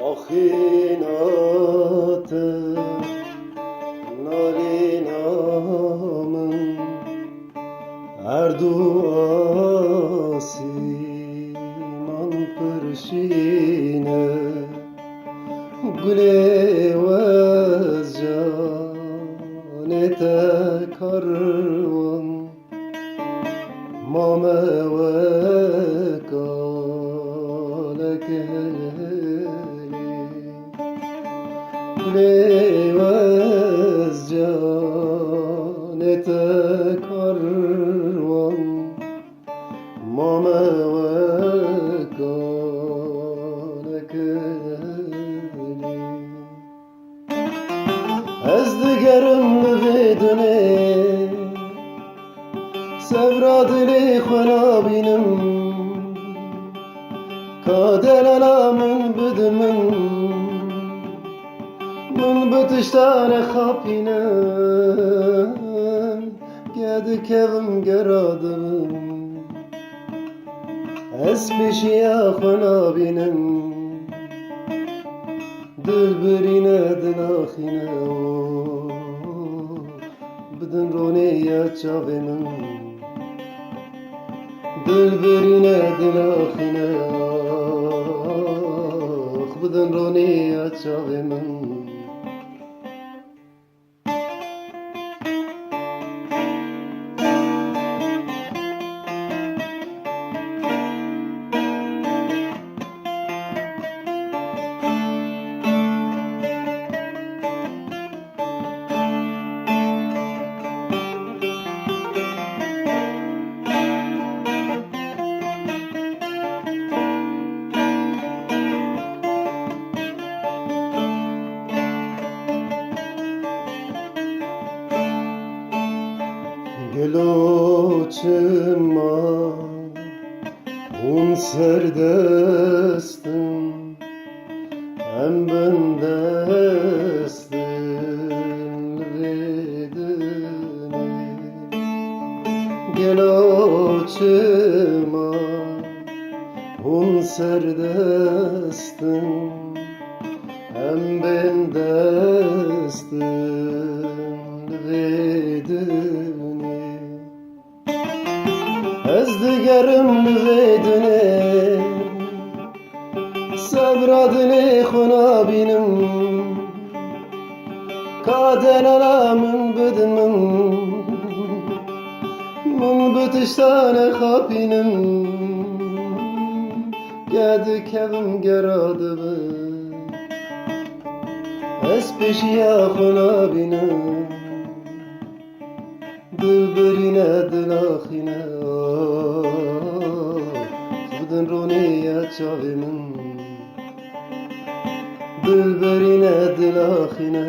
Ahinatı nalinamın her duası man perşine güle vez canete karvan mame ve Levez canete karvan mame ve kanekeli Ez digerim vidune sevra dili xwena bînim kadelala min bidim من بتشتاق خابينم قاعد كظم قرادم اسبش يا خنا بينم دل برينا دلاخينا بدن روني يا تشافينم دل برينا دلاخينا بدن روني يا تشافينم Geloçma un serdestim hem ben destim vedini Geloçma un serdestim hem ben destim vedini Ez digerim vidune Sebra dili xwena bînim Kadelala min bidim Min bi tiştanê xapînim Gedi kevim gera dibe Ez pêşiya xwena bînim Dil birîne dilaxîne Xwedin rûniya çavê min Dil birîne dilaxîne